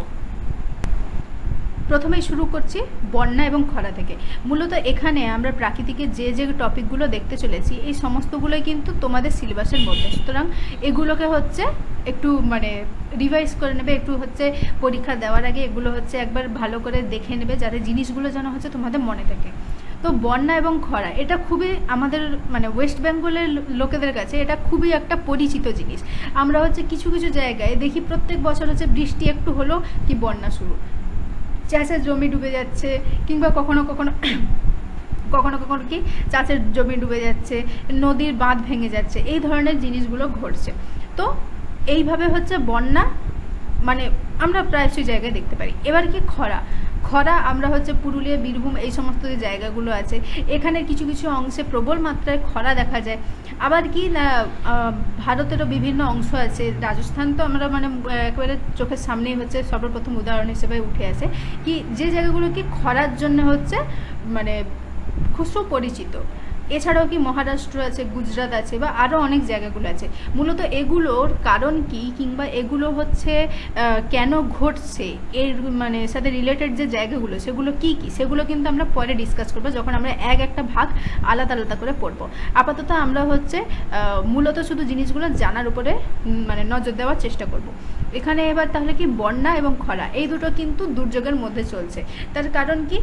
প্রথমেই শুরু করছি বন্যা এবং খরা থেকে। মূলত এখানে আমরা প্রাকৃতিকের যে যে টপিকগুলো দেখতে চলেছি, এই সমস্তগুলোই কিন্তু তোমাদের সিলেবাসের মধ্যে, সুতরাং এগুলোকে হচ্ছে একটু মানে রিভাইজ করে নেবে, একটু হচ্ছে পরীক্ষা দেওয়ার আগে এগুলো হচ্ছে একবার ভালো করে দেখে নেবে, যাতে জিনিসগুলো যেন হচ্ছে তোমাদের মনে থাকে। তো বন্যা এবং খরা এটা খুবই আমাদের মানে ওয়েস্ট বেঙ্গলের লোকেদের কাছে এটা খুবই একটা পরিচিত জিনিস। আমরা হচ্ছে কিছু কিছু জায়গায় দেখি প্রত্যেক বছর হচ্ছে বৃষ্টি একটু হলো কি বন্যা শুরু, চাষের জমি ডুবে যাচ্ছে, কিংবা কখনো কখনো কখনো কখনো কি চাষের জমি ডুবে যাচ্ছে, নদীর বাঁধ ভেঙে যাচ্ছে, এই ধরনের জিনিসগুলো ঘটছে। তো এইভাবে হচ্ছে বন্যা মানে আমরা প্রায়শই জায়গায় দেখতে পারি। এবার কি খরা আমরা হচ্ছে পুরুলিয়া, বীরভূম, এই সমস্ত যে জায়গাগুলো আছে, এখানে কিছু কিছু অংশে প্রবল মাত্রায় খরা দেখা যায়। আবার কি না, ভারতেরও বিভিন্ন অংশ আছে, রাজস্থান তো আমরা মানে একেবারে চোখের সামনেই হচ্ছে সর্বপ্রথম উদাহরণ হিসেবে উঠে আসে, কি যে জায়গাগুলো কি খরার জন্য হচ্ছে মানে খুব সুপরিচিত। এছাড়াও কি মহারাষ্ট্র আছে, গুজরাট আছে, বা আরও অনেক জায়গাগুলো আছে। মূলত এগুলোর কারণ কি, কিংবা এগুলো হচ্ছে কেন ঘটছে, এর মানে সাথে রিলেটেড যে জায়গাগুলো সেগুলো কি কি, সেগুলো কিন্তু আমরা পরে ডিসকাস করবো, যখন আমরা একটা ভাগ আলাদা আলাদা করে পড়বো। আপাতত আমরা হচ্ছে মূলত শুধু জিনিসগুলো জানার উপরে মানে নজর দেওয়ার চেষ্টা করব। এখানে এবার তাহলে কি বন্যা এবং খরা এই দুটো কিন্তু দুর্যোগের মধ্যে চলছে। তার কারণ কি,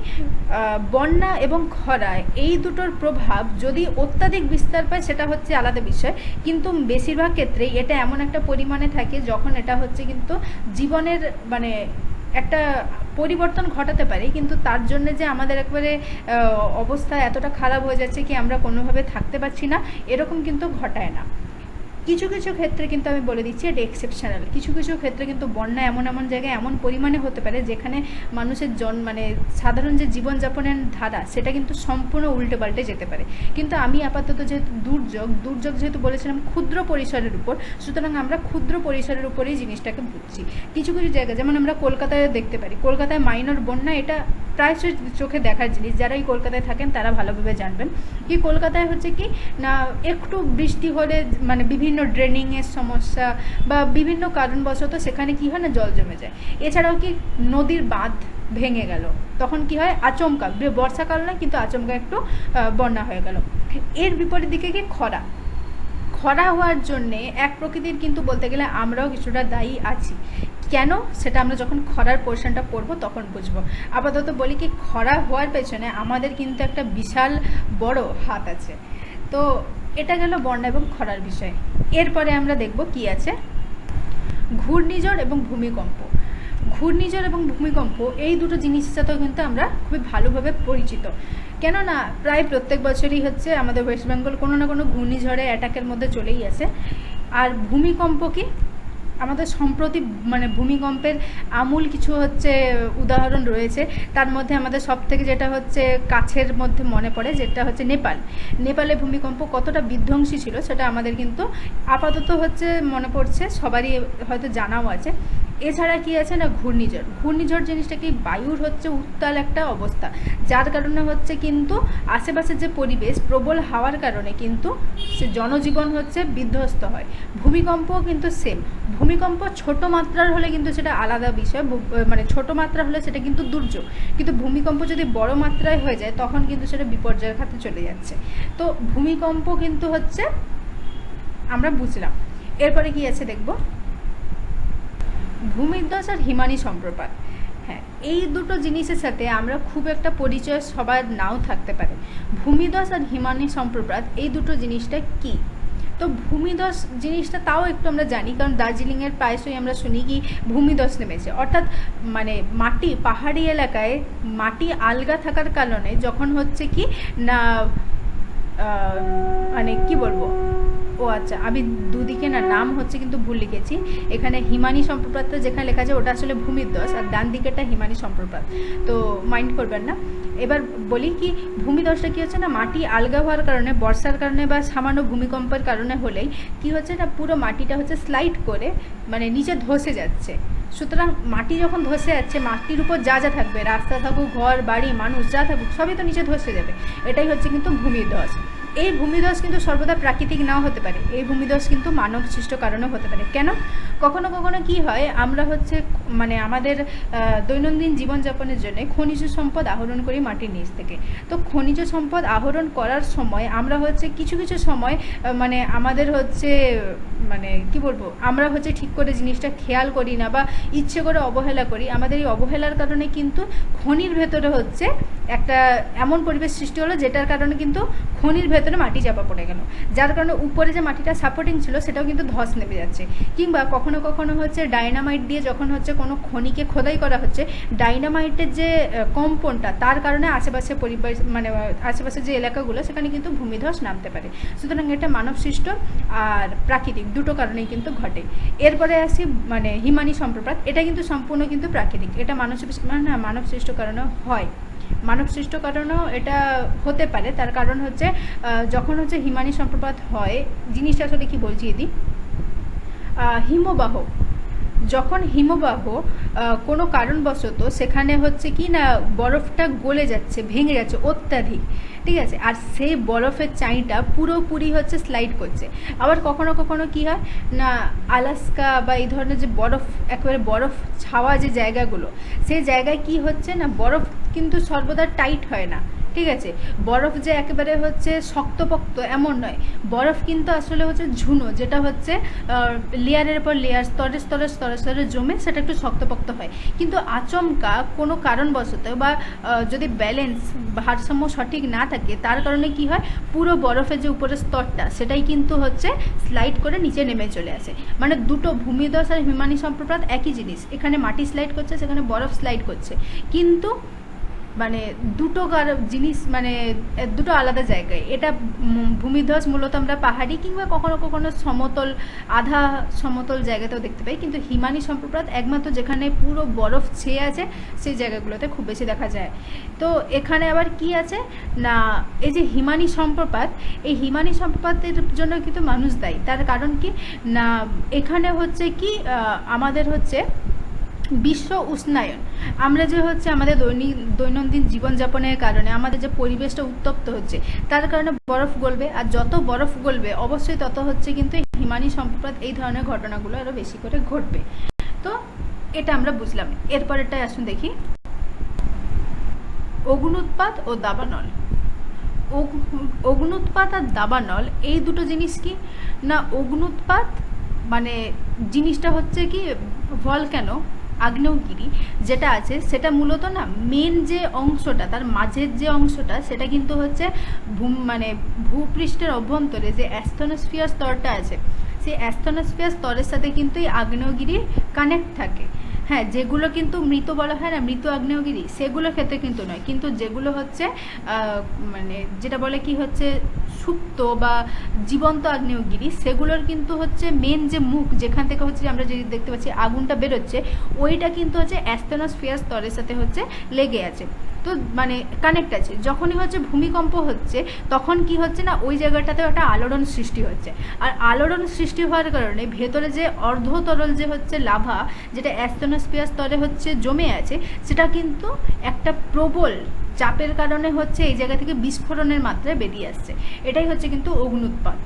বন্যা এবং খরা এই দুটোর প্রভাব যদি অত্যাধিক বিস্তার পায় সেটা হচ্ছে আলাদা বিষয়, কিন্তু বেশিরভাগ ক্ষেত্রেই এটা এমন একটা পরিমাণে থাকে যখন এটা হচ্ছে কিন্তু জীবনের মানে একটা পরিবর্তন ঘটাতে পারে, কিন্তু তার জন্য যে আমাদের একবারে অবস্থা এতটা খারাপ হয়ে যাচ্ছে কি আমরা কোনোভাবে থাকতে পারছি না, এরকম কিন্তু ঘটায় না। কিছু কিছু ক্ষেত্রে কিন্তু আমি বলে দিচ্ছি এটা এক্সেপশনাল। কিছু কিছু ক্ষেত্রে কিন্তু বন্যা এমন এমন জায়গায় এমন পরিমাণে হতে পারে যেখানে মানুষের মানে সাধারণ যে জীবনযাপনের ধারা সেটা কিন্তু সম্পূর্ণ উল্টে পাল্টে যেতে পারে। কিন্তু আমি আপাতত যেহেতু দুর্যোগ যেহেতু বলেছিলাম ক্ষুদ্র পরিসরের উপর, সুতরাং আমরা ক্ষুদ্র পরিসরের উপরেই জিনিসটাকে বুঝছি। কিছু কিছু জায়গা যেমন আমরা কলকাতায় দেখতে পারি, কলকাতায় মাইনর বন্যা এটা প্রায়শই চোখে দেখার জিনিস, যারা এই কলকাতায় থাকেন তারা ভালোভাবে জানবেন কি কলকাতায় হচ্ছে কি না একটু বৃষ্টি হলে মানে বিভিন্ন ড্রেনিংয়ের সমস্যা বা বিভিন্ন কারণবশত সেখানে কি হয় না জল জমে যায়। এছাড়াও কি নদীর বাঁধ ভেঙে গেল, তখন কি হয় আচমকা, বর্ষাকাল নয় কিন্তু আচমকা একটু বন্যা হয়ে গেল। এর বিপরীত দিকে কি খরা হওয়ার জন্যে এক প্রকৃতির কিন্তু বলতে গেলে আমরাও কিছুটা দায়ী আছি। কেন সেটা আমরা যখন খরার পোর্শনটা পড়বো তখন বুঝবো। আপাতত বলি কি খরা হওয়ার পেছনে আমাদের কিন্তু একটা বিশাল বড় হাত আছে। তো এটা গেল বন্যা এবং খরার বিষয়। এরপরে আমরা দেখব কি আছে ঘূর্ণিঝড় এবং ভূমিকম্প। ঘূর্ণিঝড় এবং ভূমিকম্প এই দুটো জিনিসের সাথেও কিন্তু আমরা খুবই ভালোভাবে পরিচিত, কেননা প্রায় প্রত্যেক বছরই হচ্ছে আমাদের ওয়েস্ট বেঙ্গল কোনো না কোনো ঘূর্ণিঝড়ে অ্যাটাকের মধ্যে চলেই আসে। আর ভূমিকম্প কি আমাদের সম্প্রতি মানে ভূমিকম্পের আমূল কিছু হচ্ছে উদাহরণ রয়েছে। তার মধ্যে আমাদের সব থেকে যেটা হচ্ছে কাছের মধ্যে মনে পড়ে যেটা হচ্ছে নেপালে ভূমিকম্প কতটা বিধ্বংসী ছিল সেটা আমাদের কিন্তু আপাতত হচ্ছে মনে পড়ছে, সবারই হয়তো জানাও আছে। এছাড়া কি আছে না ঘূর্ণিঝড় জিনিসটা কি বায়ুর হচ্ছে উত্তাল একটা অবস্থা, যার কারণে হচ্ছে কিন্তু আশেপাশের যে পরিবেশ প্রবল হাওয়ার কারণে কিন্তু সে জনজীবন হচ্ছে বিধ্বস্ত হয়। ভূমিকম্পও কিন্তু সেম। ভূমিকম্প ছোট মাত্রার হলে কিন্তু সেটা আলাদা বিষয়, মানে ছোট মাত্রা হলে সেটা কিন্তু দুর্যোগ, কিন্তু ভূমিকম্প যদি বড় মাত্রায় হয়ে যায় তখন কিন্তু সেটা বিপর্যয়ের খাতে চলে যাচ্ছে। তো ভূমিকম্প কিন্তু হচ্ছে আমরা বুঝলাম। এরপরে কি আছে দেখব, ভূমিধ্বস আর হিমানি সম্প্রপাত। হ্যাঁ, এই দুটো জিনিসের সাথে আমরা খুব একটা পরিচয় সবার নাও থাকতে পারে। ভূমিধ্বস আর হিমানি সম্প্রপাত এই দুটো জিনিসটা কি? তো ভূমিধ্বস জিনিসটা তাও একটু আমরা জানি, কারণ দার্জিলিংয়ের প্রায়শই আমরা শুনি কি ভূমিধ্বস নেমেছে, অর্থাৎ মানে মাটি পাহাড়ি এলাকায় মাটি আলগা থাকার কারণে যখন হচ্ছে কি না মানে কি বলবো, ও আচ্ছা আমি দুদিকে না নাম হচ্ছে কিন্তু ভুল লিখেছি। এখানে হিমানি সম্প্রপাতটা যেখানে লেখা আছে ওটা আসলে ভূমিধ্বস, আর ডান দিকেটা হিমানি সম্প্রপাত, তো মাইন্ড করবেন না। এবার বলি কি ভূমিধ্বসটা কী হচ্ছে না, মাটি আলগা হওয়ার কারণে, বর্ষার কারণে বা সামান্য ভূমিকম্পের কারণে হলেই কি হচ্ছে না পুরো মাটিটা হচ্ছে স্লাইড করে মানে নিচে ধসে যাচ্ছে। সুতরাং মাটি যখন ধসে যাচ্ছে, মাটির উপর যা যা থাকবে, রাস্তা থাকুক, ঘর বাড়ি, মানুষ যা থাকুক, সবই তো নিচে ধসে যাবে। এটাই হচ্ছে কিন্তু ভূমিধ্বস। এই ভূমিধ্বস কিন্তু সর্বদা প্রাকৃতিক নাও হতে পারে, এই ভূমিধ্বস কিন্তু মানব সৃষ্ট কারণেও হতে পারে। কেন? কখনো কখনো কি হয়, আমরা হচ্ছে মানে আমাদের দৈনন্দিন জীবনযাপনের জন্য খনিজ সম্পদ আহরণ করি মাটির নিচ থেকে। তো খনিজ সম্পদ আহরণ করার সময় আমরা হচ্ছে কিছু কিছু সময় মানে আমাদের হচ্ছে মানে কি বলবো, আমরা হচ্ছে ঠিক করে জিনিসটা খেয়াল করি না বা ইচ্ছে করে অবহেলা করি। আমাদের এই অবহেলার কারণে কিন্তু খনির ভেতরে হচ্ছে একটা এমন পরিবেশ সৃষ্টি হলো যেটার কারণে কিন্তু খনির ভেতরে মাটি চাপা পড়ে গেল, যার কারণে উপরে যে মাটিটা সাপোর্টিং ছিল সেটাও কিন্তু ধস নেমে যাচ্ছে। কিংবা কখনো কখনো হচ্ছে ডাইনামাইট দিয়ে যখন হচ্ছে কোনো খনিকে খোদাই করা হচ্ছে, ডাইনামাইটের যে কম্পনটা তার কারণে আশেপাশে পরিবেশ মানে আশেপাশের যে এলাকাগুলো সেখানে কিন্তু ভূমিধস নামতে পারে। সুতরাং এটা মানব সৃষ্ট আর প্রাকৃতিক দুটো কারণেই কিন্তু ঘটে। এরপরে আসি মানে হিমানি সম্প্রপাত, এটা কিন্তু সম্পূর্ণ কিন্তু প্রাকৃতিক, এটা মানব সৃষ্ট কারণে হয়, মানব সৃষ্ট কারণেও এটা হতে পারে। তার কারণ হচ্ছে যখন হচ্ছে হিমানি সম্প্রপাত হয়, জিনিসটা আসলে কি বুঝিয়ে দিই, হিমবাহ যখন হিমবাহ কোনো কারণবশত সেখানে হচ্ছে কি না বরফটা গলে যাচ্ছে, ভেঙে যাচ্ছে অত্যাধিক, ঠিক আছে, আর সেই বরফের চাইটা পুরোপুরি হচ্ছে স্লাইড করছে। আবার কখনো কখনো কি হয় না আলাস্কা বা এই ধরনের যে বরফ একেবারে বরফ ছাওয়া যে জায়গাগুলো, সেই জায়গায় কি হচ্ছে না বরফ কিন্তু সর্বদা টাইট হয় না, ঠিক আছে, বরফ যে একেবারে হচ্ছে শক্তপোক্ত এমন নয়, বরফ কিন্তু আসলে হচ্ছে ঝুনো, যেটা হচ্ছে লেয়ারের পর লেয়ার স্তরে স্তরে স্তরে স্তরে জমে সেটা একটু শক্তপোক্ত হয়। কিন্তু আচমকা কোনো কারণবশত বা যদি ব্যালেন্স ভারসাম্য সঠিক না থাকে তার কারণে কি হয়, পুরো বরফের যে উপরের স্তরটা সেটাই কিন্তু হচ্ছে স্লাইড করে নিচে নেমে চলে আসে। মানে দুটো ভূমিধস আর হিমানি সম্প্রপাত একই জিনিস, এখানে মাটি স্লাইড করছে সেখানে বরফ স্লাইড করছে, কিন্তু মানে দুটো জিনিস মানে দুটো আলাদা জায়গায়। এটা ভূমিধস মূলত আমরা পাহাড়ি কিংবা কখনো কখনো সমতল আধা সমতল জায়গাতেও দেখতে পাই, কিন্তু হিমানি সম্প্রপাত একমাত্র যেখানে পুরো বরফ ছেয়ে আছে সেই জায়গাগুলোতে খুব বেশি দেখা যায়। তো এখানে আবার কি আছে না এই যে হিমানি সম্প্রপাত, এই হিমানি সম্প্রপাতের জন্য কিন্তু মানুষ দায়ী। তার কারণ কি না এখানে হচ্ছে কি আমাদের হচ্ছে বিশ্ব উষ্ণায়ন, আমরা যে হচ্ছে আমাদের দৈনন্দিন জীবনযাপনের কারণে আমাদের যে পরিবেশটা উত্তপ্ত হচ্ছে তার কারণে বরফ গলবে, আর যত বরফ গলবে অবশ্যই তত হচ্ছে কিন্তু হিমানি সম্প্রপাত এই ধরনের ঘটনাগুলো আরও বেশি করে ঘটবে। তো এটা আমরা বুঝলাম। এরপরেরটাই আসুন দেখি, অগ্নুৎপাত ও দাবানল। অগ্নুৎপাত আর দাবানল এই দুটো জিনিস কি না, অগ্নুৎপাত মানে জিনিসটা হচ্ছে কি ভলক্যানো আগ্নেয়গিরি যেটা আছে সেটা মূলত না মেন যে অংশটা তার মাঝের যে অংশটা সেটা কিন্তু হচ্ছে মানে ভূপৃষ্ঠের অভ্যন্তরে যে অ্যাস্ট্রনোস্ফিয়ার স্তরটা আছে সেই অ্যাস্থনোস্ফিয়ার স্তরের সাথে কিন্তু এই আগ্নেয়গিরি কানেক্ট থাকে। হ্যাঁ, যেগুলো কিন্তু মৃত বলা হয় না, মৃত আগ্নেয়গিরি, সেগুলোর ক্ষেত্রে কিন্তু নয়, কিন্তু যেগুলো হচ্ছে মানে যেটা বলে কি হচ্ছে সুপ্ত বা জীবন্ত আগ্নেয়গিরি, সেগুলোর কিন্তু হচ্ছে মেন যে মুখ, যেখান থেকে হচ্ছে আমরা যে দেখতে পাচ্ছি আগুনটা বেরোচ্ছে, ওইটা কিন্তু হচ্ছে অ্যাস্থনোস্ফিয়ার স্তরের সাথে হচ্ছে লেগে আছে। তো মানে কানেক্ট আছে। যখনই হচ্ছে ভূমিকম্প হচ্ছে তখন কি হচ্ছে না, ওই জায়গাটাতেও একটা আলোড়ন সৃষ্টি হচ্ছে। আর আলোড়ন সৃষ্টি হওয়ার কারণে ভেতরে যে অর্ধতরল যে হচ্ছে লাভা, যেটা অ্যাস্থনোস্ফিয়ার স্তরে হচ্ছে জমে আছে, সেটা কিন্তু একটা প্রবল চাপের কারণে হচ্ছে এই জায়গা থেকে বিস্ফোরণের মাত্রায় বেরিয়ে আসছে। এটাই হচ্ছে কিন্তু অগ্নুৎপাত।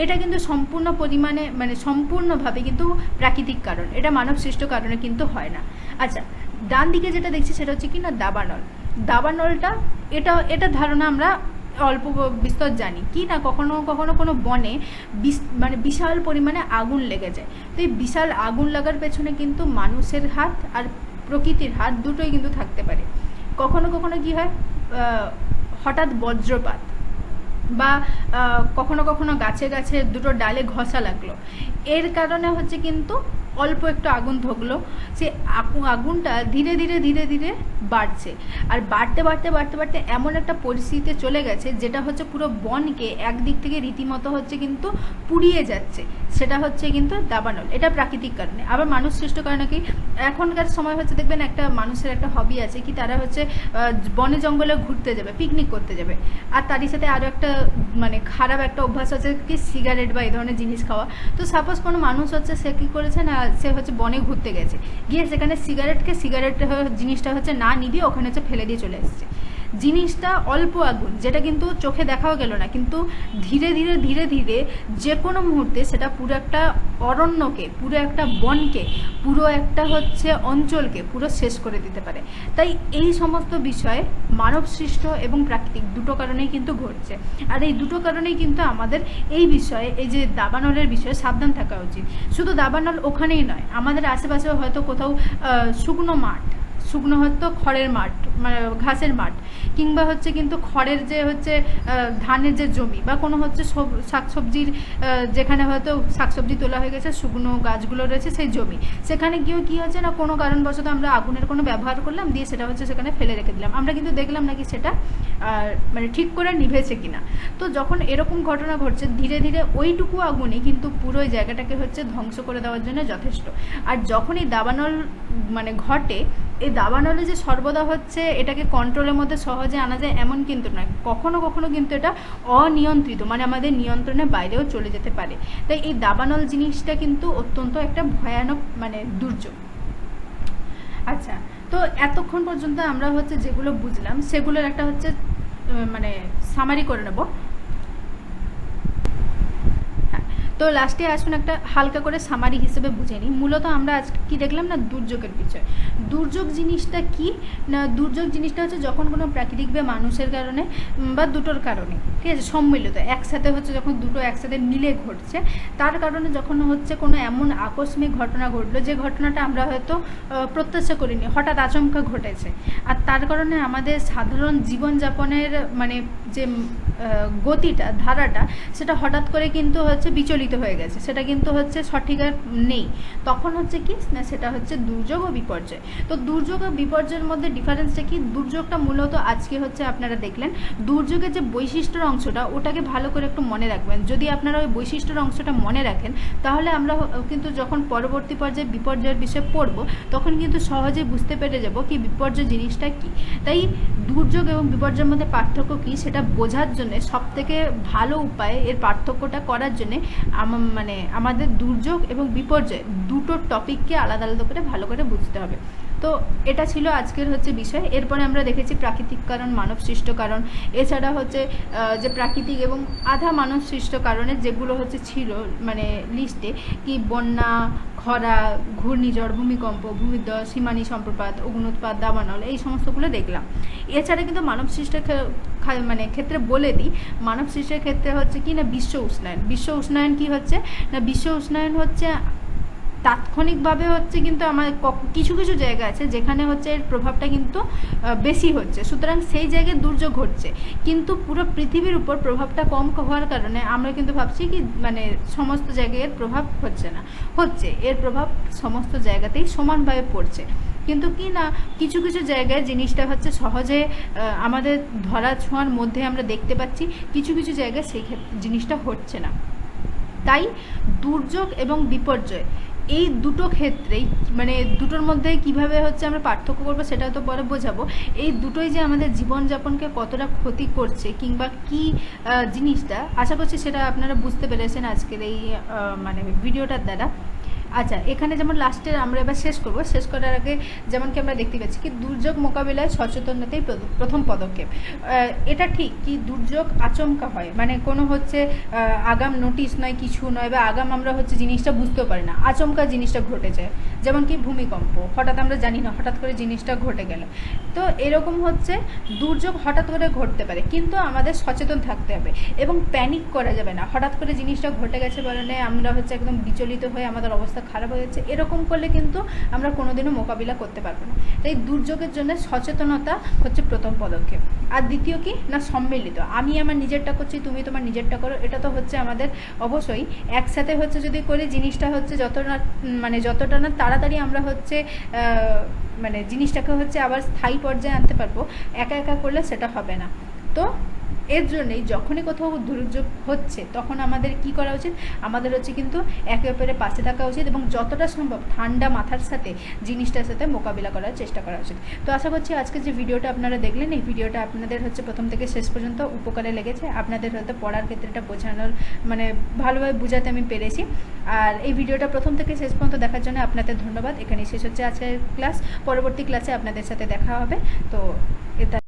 এটা কিন্তু সম্পূর্ণ পরিমাণে মানে সম্পূর্ণভাবে কিন্তু প্রাকৃতিক কারণ, এটা মানব সৃষ্ট কারণে কিন্তু হয় না। আচ্ছা, ডান দিকে যেটা দেখছি সেটা হচ্ছে কি না দাবানল। দাবানলটা এটা এটা ধারণা আমরা অল্প বিস্তর জানি কি না, কখনো কখনো কোনো বনে মানে বিশাল পরিমাণে আগুন লেগে যায়। তো এই বিশাল আগুন লাগার পেছনে কিন্তু মানুষের হাত আর প্রকৃতির হাত দুটোই কিন্তু থাকতে পারে। কখনো কখনো কি হয়, হঠাৎ বজ্রপাত বা কখনো কখনো গাছে গাছে দুটো ডালে ঘষা লাগলো, এর কারণে হচ্ছে কিন্তু অল্প একটু আগুন ধরলো, সে আগুনটা ধীরে ধীরে ধীরে ধীরে বাড়ছে। আর বাড়তে বাড়তে বাড়তে বাড়তে এমন একটা পরিস্থিতিতে চলে গেছে যেটা হচ্ছে পুরো বনকে একদিক থেকে রীতিমতো হচ্ছে কিন্তু পুড়িয়ে যাচ্ছে। সেটা হচ্ছে কিন্তু দাবানল। এটা প্রাকৃতিক কারণে। আবার মানুষ সৃষ্ট কারণে কি, এখনকার সময় হচ্ছে দেখবেন একটা মানুষের একটা হবি আছে কি, তারা হচ্ছে বনে জঙ্গলে ঘুরতে যাবে, পিকনিক করতে যাবে, আর তারই সাথে আরও একটা মানে খারাপ একটা অভ্যাস আছে কি সিগারেট বা এই ধরনের জিনিস খাওয়া। তো সাপোজ কোনো মানুষ হচ্ছে সে কী করেছে না, সে হচ্ছে বনে ঘুরতে গেছে, গিয়ে সেখানে সিগারেট জিনিসটা হচ্ছে না নিভিয়ে ওখানে হচ্ছে ফেলে দিয়ে চলে এসছে। জিনিসটা অল্প আগুন, যেটা কিন্তু চোখে দেখাও গেল না, কিন্তু ধীরে ধীরে ধীরে ধীরে যে কোনো মুহূর্তে সেটা পুরো একটা অরণ্যকে, পুরো একটা বনকে, পুরো একটা হচ্ছে অঞ্চলকে পুরো শেষ করে দিতে পারে। তাই এই সমস্ত বিষয়ে মানব সৃষ্ট এবং প্রাকৃতিক দুটো কারণেই কিন্তু ঘটছে। আর এই দুটো কারণেই কিন্তু আমাদের এই বিষয়ে, এই যে দাবানলের বিষয়ে সাবধান থাকা উচিত। শুধু দাবানল ওখানেই নয়, আমাদের আশেপাশেও হয়তো কোথাও শুকনো হয়তো খড়ের মাঠ, মানে ঘাসের মাঠ, কিংবা হচ্ছে কিন্তু খড়ের যে হচ্ছে ধানের যে জমি, বা কোনো হচ্ছে শাকসবজির যেখানে হয়তো শাকসবজি তোলা হয়ে গেছে, শুকনো গাছগুলো রয়েছে সেই জমি, সেখানে গিয়েও কী হচ্ছে না, কোনো কারণবশত আমরা আগুনের কোনো ব্যবহার করলাম, দিয়ে সেটা হচ্ছে সেখানে ফেলে রেখে দিলাম, আমরা কিন্তু দেখলাম নাকি সেটা মানে ঠিক করে নিভেছে কিনা। তো যখন এরকম ঘটনা ঘটছে, ধীরে ধীরে ওইটুকু আগুনই কিন্তু পুরো জায়গাটাকে হচ্ছে ধ্বংস করে দেওয়ার জন্য যথেষ্ট। আর যখন এই দাবানল মানে ঘটে, এই দাবানলে যে সর্বদা হচ্ছে এটাকে কন্ট্রোলের মধ্যে সহজে আনা যায় এমন কিন্তু নয়, কখনো কখনো কিন্তু এটা অনিয়ন্ত্রিত, মানে আমাদের নিয়ন্ত্রণের বাইরেও চলে যেতে পারে। তাই এই দাবানল জিনিসটা কিন্তু অত্যন্ত একটা ভয়ানক মানে দুর্যোগ। আচ্ছা, তো এতক্ষণ পর্যন্ত আমরা হচ্ছে যেগুলো বুঝলাম সেগুলোর একটা হচ্ছে মানে সামারি করে নেব। তো লাস্টে আসুন একটা হালকা করে সামারি হিসেবে বুঝে নিই। মূলত আমরা আজ কি দেখলাম না, দুর্যোগের বিষয়। দুর্যোগ জিনিসটা কি না, দুর্যোগ জিনিসটা হচ্ছে যখন কোনো প্রাকৃতিক বা মানুষের কারণে বা দুটোর কারণে, ঠিক আছে, সম্মিলিত একসাথে হচ্ছে, যখন দুটো একসাথে মিলে ঘটছে, তার কারণে যখন হচ্ছে কোনো এমন আকস্মিক ঘটনা ঘটলো যে ঘটনাটা আমরা হয়তো প্রত্যাশা করিনি, হঠাৎ আচমকা ঘটেছে, আর তার কারণে আমাদের সাধারণ জীবনযাপনের মানে যে গতিটা, ধারাটা, সেটা হঠাৎ করে কিন্তু হচ্ছে বিচলিত হয়ে গেছে, সেটা কিন্তু হচ্ছে সঠিক আর নেই। তখন হচ্ছে কি না, সেটা হচ্ছে দুর্যোগ ও বিপর্যয়। তো দুর্যোগ ও বিপর্যয়ের মধ্যে ডিফারেন্সটা কি, দুর্যোগটা মূলত আজকে হচ্ছে আপনারা দেখলেন, দুর্যোগের যে বৈশিষ্ট্যর অংশটা ওটাকে ভালো করে একটু মনে রাখবেন। যদি আপনারা ওই বৈশিষ্ট্যর অংশটা মনে রাখেন, তাহলে আমরা কিন্তু যখন পরবর্তী পর্যায়ে বিপর্যয়ের বিষয়ে পড়ব, তখন কিন্তু সহজেই বুঝতে পেরে যাব কি বিপর্যয় জিনিসটা কি। তাই দুর্যোগ এবং বিপর্যয়ের মধ্যে পার্থক্য কী সেটা বোঝার জন্য সবথেকে ভালো উপায়, এর পার্থক্যটা করার জন্যে মানে আমাদের দুর্যোগ এবং বিপর্যয় দুটো টপিককে আলাদা আলাদা করে ভালো করে বুঝতে হবে। তো এটা ছিল আজকের হচ্ছে বিষয়। এরপরে আমরা দেখেছি প্রাকৃতিক কারণ, মানব সৃষ্ট কারণ, এছাড়া হচ্ছে যে প্রাকৃতিক এবং আধা মানব সৃষ্ট কারণে যেগুলো হচ্ছে ছিল মানে লিস্টে, কি বন্যা, খরা, ঘূর্ণিঝড়, ভূমিকম্প, ভূমিধস, হিমানি সম্প্রপাত, অগ্নুৎপাত, দাবানল, এই সমস্তগুলো দেখলাম। এছাড়া কিন্তু মানব সৃষ্টের মানে ক্ষেত্রে বলে দিই, মানব সৃষ্টির ক্ষেত্রে হচ্ছে কি না বিশ্ব উষ্ণায়ন। বিশ্ব উষ্ণায়ন কি হচ্ছে না, বিশ্ব উষ্ণায়ন হচ্ছে তাৎক্ষণিকভাবে হচ্ছে কিন্তু আমার কিছু কিছু জায়গা আছে যেখানে হচ্ছে এর প্রভাবটা কিন্তু বেশি হচ্ছে, সুতরাং সেই জায়গায় দুর্যোগ ঘটছে। কিন্তু পুরো পৃথিবীর উপর প্রভাবটা কম হওয়ার কারণে আমরা কিন্তু ভাবছি কি মানে সমস্ত জায়গায় এর প্রভাব হচ্ছে না, হচ্ছে, এর প্রভাব সমস্ত জায়গাতেই সমানভাবে পড়ছে। কিন্তু কি না কিছু কিছু জায়গায় জিনিসটা হচ্ছে সহজে আমাদের ধরা ছোঁয়ার মধ্যে আমরা দেখতে পাচ্ছি, কিছু কিছু জায়গায় সেই ক্ষেত্রে জিনিসটা হচ্ছে না। তাই দুর্যোগ এবং বিপর্যয় এই দুটো ক্ষেত্রেই মানে দুটোর মধ্যে কিভাবে হচ্ছে আমরা পার্থক্য করবো সেটা তো পরে বোঝাবো। এই দুটোই যে আমাদের জীবনযাপনকে কতটা ক্ষতি করছে কিংবা কি জিনিসটা, আশা করছি সেটা আপনারা বুঝতে পেরেছেন আজকের এই মানে ভিডিওটার দ্বারা। আচ্ছা, এখানে যেমন লাস্টের আমরা এবার শেষ করব, শেষ করার আগে যেমন কি আমরা দেখতে পাচ্ছি কি দুর্যোগ মোকাবিলায় সচেতনতাই প্রথম পদক্ষেপ। এটা ঠিক কি দুর্যোগ আচমকা হয়, মানে কোনো হচ্ছে আগাম নোটিশ নয়, কিছু নয়, বা আগাম আমরা হচ্ছে জিনিসটা বুঝতেও পারি না, আচমকা জিনিসটা ঘটে যায়। যেমন কি ভূমিকম্প, হঠাৎ আমরা জানি না, হঠাৎ করে জিনিসটা ঘটে গেল। তো এরকম হচ্ছে দুর্যোগ হঠাৎ করে ঘটতে পারে, কিন্তু আমাদের সচেতন থাকতে হবে এবং প্যানিক করা যাবে না। হঠাৎ করে জিনিসটা ঘটে গেছে বলে আমরা হচ্ছে একদম বিচলিত হয়ে আমাদের অবস্থা খারাপ হয়ে যাচ্ছে, এরকম করলে কিন্তু আমরা কোনোদিনও মোকাবিলা করতে পারবো না। তাই দুর্যোগের জন্য সচেতনতা হচ্ছে প্রথম পদক্ষেপ। আর দ্বিতীয় কি না সম্মিলিত, আমি আমার নিজেরটা করছি, তুমি তোমার নিজেরটা করো, এটা তো হচ্ছে আমাদের অবশ্যই একসাথে হচ্ছে যদি করি জিনিসটা হচ্ছে যতটা না তাড়াতাড়ি আমরা হচ্ছে মানে জিনিসটাকে হচ্ছে আবার স্থায়ী পর্যায়ে আনতে পারবো, একা একা করলে সেটা হবে না। তো এর জন্যই যখনই কোথাও দুর্যোগ হচ্ছে তখন আমাদের কি করা উচিত, আমাদের হচ্ছে কিন্তু একে অপরের পাশে থাকা উচিত এবং যতটা সম্ভব ঠান্ডা মাথার সাথে জিনিসটার সাথে মোকাবিলা করার চেষ্টা করা উচিত। তো আশা করছি আজকে যে ভিডিওটা আপনারা দেখলেন, এই ভিডিওটা আপনাদের হচ্ছে প্রথম থেকে শেষ পর্যন্ত উপকারে লেগেছে, আপনাদের হয়তো পড়ার ক্ষেত্রে এটা বোঝানোর মানে ভালোভাবে বোঝাতে আমি পেরেছি। আর এই ভিডিওটা প্রথম থেকে শেষ পর্যন্ত দেখার জন্য আপনাদের ধন্যবাদ। এখানেই শেষ হচ্ছে আজকের ক্লাস, পরবর্তী ক্লাসে আপনাদের সাথে দেখা হবে। তো এটা